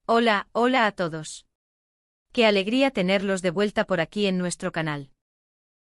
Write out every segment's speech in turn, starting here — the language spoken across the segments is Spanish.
Hola, hola a todos. Qué alegría tenerlos de vuelta por aquí en nuestro canal.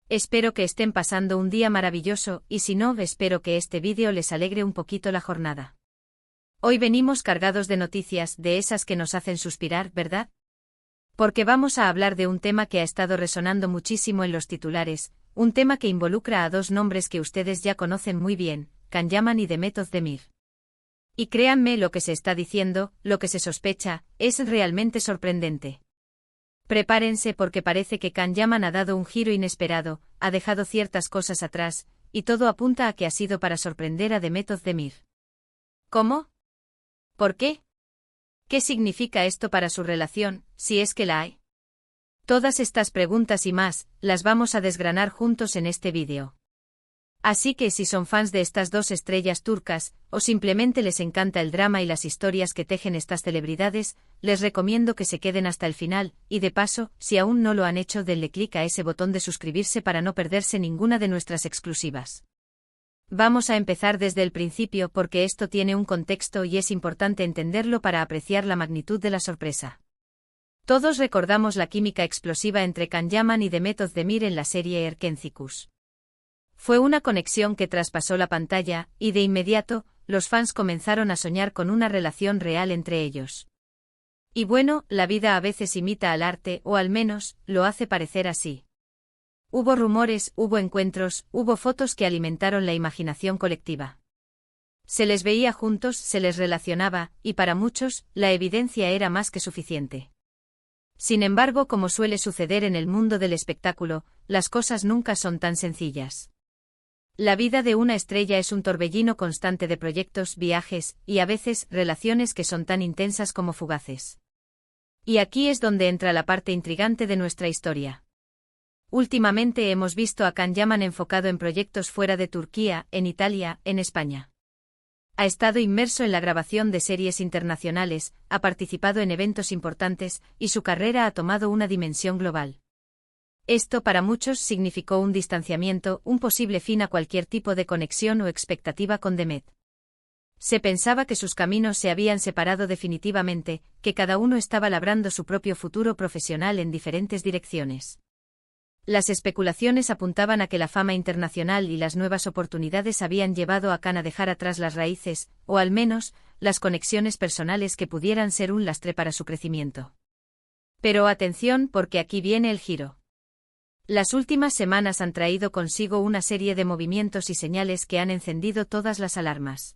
Espero que estén pasando un día maravilloso y si no, espero que este vídeo les alegre un poquito la jornada. Hoy venimos cargados de noticias de esas que nos hacen suspirar, ¿verdad? Porque vamos a hablar de un tema que ha estado resonando muchísimo en los titulares, un tema que involucra a dos nombres que ustedes ya conocen muy bien, Can Yaman y Demet Özdemir. Y créanme, lo que se está diciendo, lo que se sospecha, es realmente sorprendente. Prepárense porque parece que Can Yaman ha dado un giro inesperado, ha dejado ciertas cosas atrás, y todo apunta a que ha sido para sorprender a Demet Özdemir. ¿Cómo? ¿Por qué? ¿Qué significa esto para su relación, si es que la hay? Todas estas preguntas y más, las vamos a desgranar juntos en este vídeo. Así que si son fans de estas dos estrellas turcas, o simplemente les encanta el drama y las historias que tejen estas celebridades, les recomiendo que se queden hasta el final, y de paso, si aún no lo han hecho, denle clic a ese botón de suscribirse para no perderse ninguna de nuestras exclusivas. Vamos a empezar desde el principio porque esto tiene un contexto y es importante entenderlo para apreciar la magnitud de la sorpresa. Todos recordamos la química explosiva entre Can Yaman y Demet Özdemir en la serie Erkencikus. Fue una conexión que traspasó la pantalla, y de inmediato, los fans comenzaron a soñar con una relación real entre ellos. Y bueno, la vida a veces imita al arte, o al menos, lo hace parecer así. Hubo rumores, hubo encuentros, hubo fotos que alimentaron la imaginación colectiva. Se les veía juntos, se les relacionaba, y para muchos, la evidencia era más que suficiente. Sin embargo, como suele suceder en el mundo del espectáculo, las cosas nunca son tan sencillas. La vida de una estrella es un torbellino constante de proyectos, viajes, y a veces, relaciones que son tan intensas como fugaces. Y aquí es donde entra la parte intrigante de nuestra historia. Últimamente hemos visto a Can Yaman enfocado en proyectos fuera de Turquía, en Italia, en España. Ha estado inmerso en la grabación de series internacionales, ha participado en eventos importantes, y su carrera ha tomado una dimensión global. Esto para muchos significó un distanciamiento, un posible fin a cualquier tipo de conexión o expectativa con Demet. Se pensaba que sus caminos se habían separado definitivamente, que cada uno estaba labrando su propio futuro profesional en diferentes direcciones. Las especulaciones apuntaban a que la fama internacional y las nuevas oportunidades habían llevado a Can a dejar atrás las raíces, o al menos, las conexiones personales que pudieran ser un lastre para su crecimiento. Pero atención, porque aquí viene el giro. Las últimas semanas han traído consigo una serie de movimientos y señales que han encendido todas las alarmas.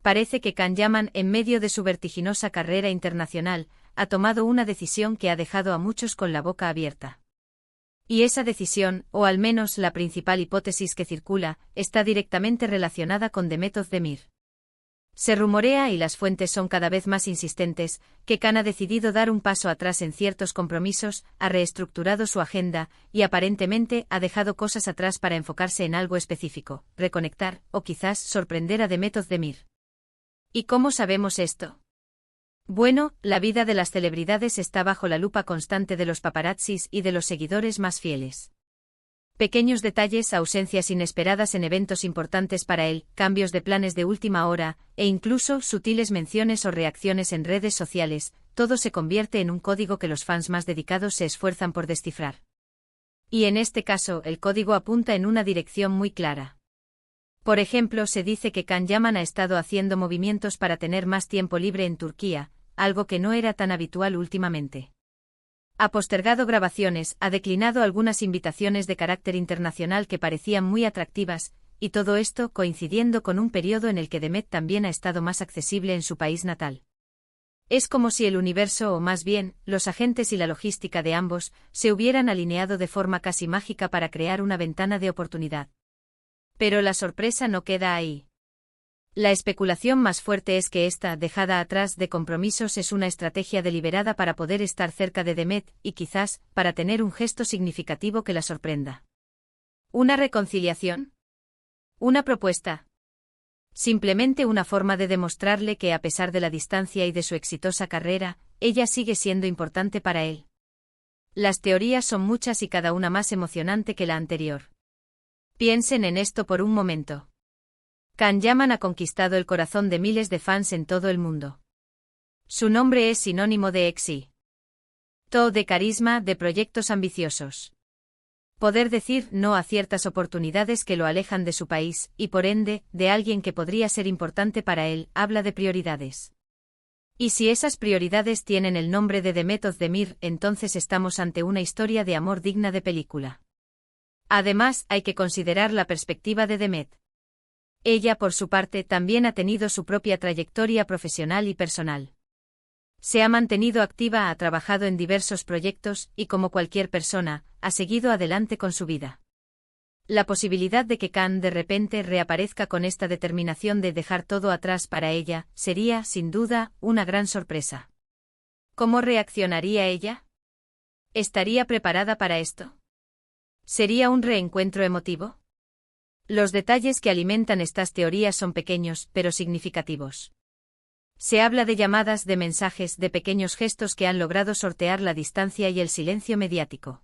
Parece que Can Yaman, en medio de su vertiginosa carrera internacional, ha tomado una decisión que ha dejado a muchos con la boca abierta. Y esa decisión, o al menos la principal hipótesis que circula, está directamente relacionada con Demet Özdemir. Se rumorea, y las fuentes son cada vez más insistentes, que Can ha decidido dar un paso atrás en ciertos compromisos, ha reestructurado su agenda, y aparentemente ha dejado cosas atrás para enfocarse en algo específico, reconectar, o quizás sorprender a Demet Özdemir. ¿Y cómo sabemos esto? Bueno, la vida de las celebridades está bajo la lupa constante de los paparazzis y de los seguidores más fieles. Pequeños detalles, ausencias inesperadas en eventos importantes para él, cambios de planes de última hora, e incluso sutiles menciones o reacciones en redes sociales, todo se convierte en un código que los fans más dedicados se esfuerzan por descifrar. Y en este caso, el código apunta en una dirección muy clara. Por ejemplo, se dice que Can Yaman ha estado haciendo movimientos para tener más tiempo libre en Turquía, algo que no era tan habitual últimamente. Ha postergado grabaciones, ha declinado algunas invitaciones de carácter internacional que parecían muy atractivas, y todo esto coincidiendo con un periodo en el que Demet también ha estado más accesible en su país natal. Es como si el universo, o más bien, los agentes y la logística de ambos, se hubieran alineado de forma casi mágica para crear una ventana de oportunidad. Pero la sorpresa no queda ahí. La especulación más fuerte es que esta dejada atrás de compromisos es una estrategia deliberada para poder estar cerca de Demet, y quizás, para tener un gesto significativo que la sorprenda. ¿Una reconciliación? ¿Una propuesta? Simplemente una forma de demostrarle que a pesar de la distancia y de su exitosa carrera, ella sigue siendo importante para él. Las teorías son muchas y cada una más emocionante que la anterior. Piensen en esto por un momento. Can Yaman ha conquistado el corazón de miles de fans en todo el mundo. Su nombre es sinónimo de éxito, de carisma, de proyectos ambiciosos. Poder decir no a ciertas oportunidades que lo alejan de su país, y por ende, de alguien que podría ser importante para él, habla de prioridades. Y si esas prioridades tienen el nombre de Demet Özdemir, entonces estamos ante una historia de amor digna de película. Además, hay que considerar la perspectiva de Demet. Ella, por su parte, también ha tenido su propia trayectoria profesional y personal. Se ha mantenido activa, ha trabajado en diversos proyectos y, como cualquier persona, ha seguido adelante con su vida. La posibilidad de que Khan de repente reaparezca con esta determinación de dejar todo atrás para ella, sería, sin duda, una gran sorpresa. ¿Cómo reaccionaría ella? ¿Estaría preparada para esto? ¿Sería un reencuentro emotivo? Los detalles que alimentan estas teorías son pequeños, pero significativos. Se habla de llamadas, de mensajes, de pequeños gestos que han logrado sortear la distancia y el silencio mediático.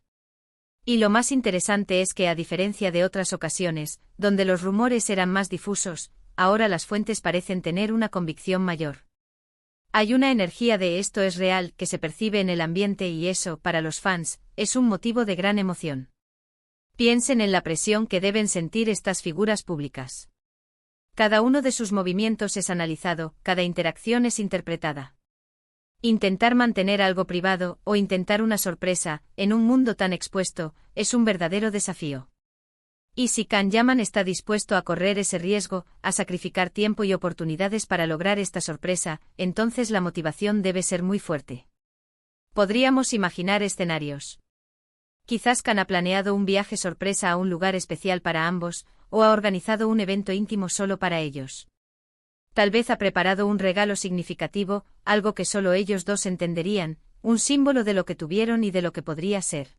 Y lo más interesante es que, a diferencia de otras ocasiones, donde los rumores eran más difusos, ahora las fuentes parecen tener una convicción mayor. Hay una energía de esto es real que se percibe en el ambiente y eso, para los fans, es un motivo de gran emoción. Piensen en la presión que deben sentir estas figuras públicas. Cada uno de sus movimientos es analizado, cada interacción es interpretada. Intentar mantener algo privado, o intentar una sorpresa, en un mundo tan expuesto, es un verdadero desafío. Y si Can Yaman está dispuesto a correr ese riesgo, a sacrificar tiempo y oportunidades para lograr esta sorpresa, entonces la motivación debe ser muy fuerte. Podríamos imaginar escenarios. Quizás Can ha planeado un viaje sorpresa a un lugar especial para ambos, o ha organizado un evento íntimo solo para ellos. Tal vez ha preparado un regalo significativo, algo que solo ellos dos entenderían, un símbolo de lo que tuvieron y de lo que podría ser.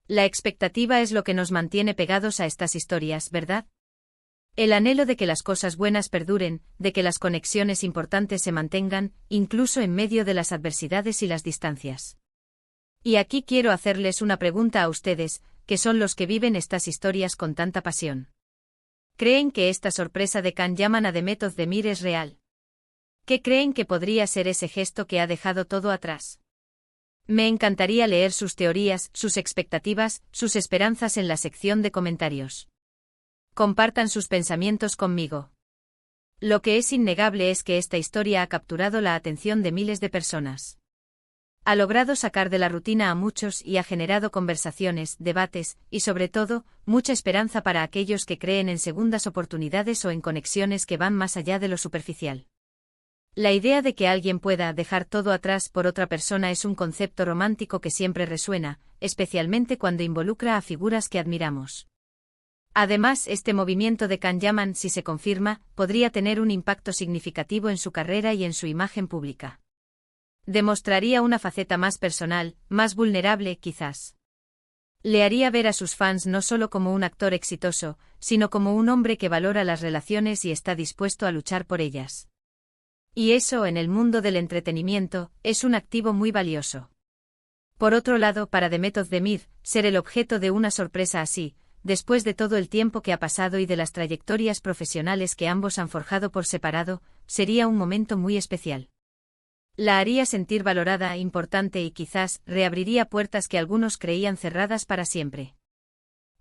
La expectativa es lo que nos mantiene pegados a estas historias, ¿verdad? El anhelo de que las cosas buenas perduren, de que las conexiones importantes se mantengan, incluso en medio de las adversidades y las distancias. Y aquí quiero hacerles una pregunta a ustedes, que son los que viven estas historias con tanta pasión. ¿Creen que esta sorpresa de Can Yaman a Demet Özdemir es real? ¿Qué creen que podría ser ese gesto que ha dejado todo atrás? Me encantaría leer sus teorías, sus expectativas, sus esperanzas en la sección de comentarios. Compartan sus pensamientos conmigo. Lo que es innegable es que esta historia ha capturado la atención de miles de personas. Ha logrado sacar de la rutina a muchos y ha generado conversaciones, debates, y sobre todo, mucha esperanza para aquellos que creen en segundas oportunidades o en conexiones que van más allá de lo superficial. La idea de que alguien pueda dejar todo atrás por otra persona es un concepto romántico que siempre resuena, especialmente cuando involucra a figuras que admiramos. Además, este movimiento de Can Yaman, si se confirma, podría tener un impacto significativo en su carrera y en su imagen pública. Demostraría una faceta más personal, más vulnerable, quizás. Le haría ver a sus fans no solo como un actor exitoso, sino como un hombre que valora las relaciones y está dispuesto a luchar por ellas. Y eso, en el mundo del entretenimiento, es un activo muy valioso. Por otro lado, para Demet Özdemir, ser el objeto de una sorpresa así, después de todo el tiempo que ha pasado y de las trayectorias profesionales que ambos han forjado por separado, sería un momento muy especial. La haría sentir valorada, importante y quizás reabriría puertas que algunos creían cerradas para siempre.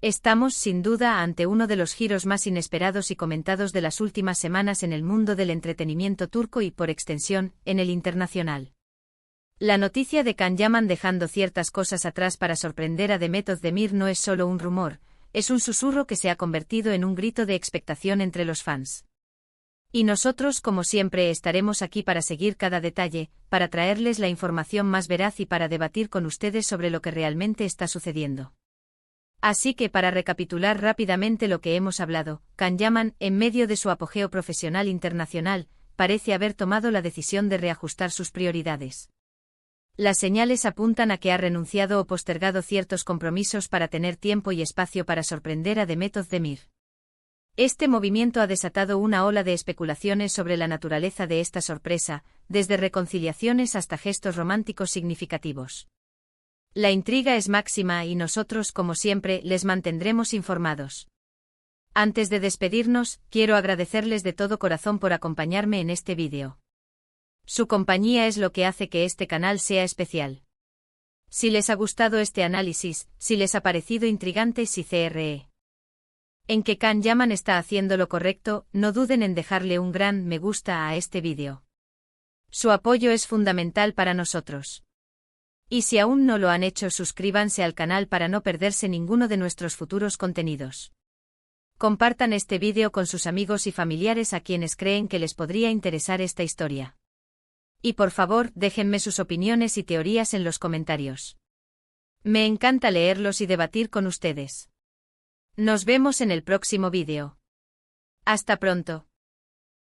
Estamos, sin duda, ante uno de los giros más inesperados y comentados de las últimas semanas en el mundo del entretenimiento turco y, por extensión, en el internacional. La noticia de Can Yaman dejando ciertas cosas atrás para sorprender a Demet Özdemir no es solo un rumor, es un susurro que se ha convertido en un grito de expectación entre los fans. Y nosotros, como siempre, estaremos aquí para seguir cada detalle, para traerles la información más veraz y para debatir con ustedes sobre lo que realmente está sucediendo. Así que, para recapitular rápidamente lo que hemos hablado, Can Yaman, en medio de su apogeo profesional internacional, parece haber tomado la decisión de reajustar sus prioridades. Las señales apuntan a que ha renunciado o postergado ciertos compromisos para tener tiempo y espacio para sorprender a Demet Özdemir. Este movimiento ha desatado una ola de especulaciones sobre la naturaleza de esta sorpresa, desde reconciliaciones hasta gestos románticos significativos. La intriga es máxima y nosotros, como siempre, les mantendremos informados. Antes de despedirnos, quiero agradecerles de todo corazón por acompañarme en este vídeo. Su compañía es lo que hace que este canal sea especial. Si les ha gustado este análisis, si les ha parecido intrigante, si CRE en que Can Yaman está haciendo lo correcto, no duden en dejarle un gran me gusta a este vídeo. Su apoyo es fundamental para nosotros. Y si aún no lo han hecho, suscríbanse al canal para no perderse ninguno de nuestros futuros contenidos. Compartan este vídeo con sus amigos y familiares a quienes creen que les podría interesar esta historia. Y por favor, déjenme sus opiniones y teorías en los comentarios. Me encanta leerlos y debatir con ustedes. Nos vemos en el próximo vídeo. Hasta pronto.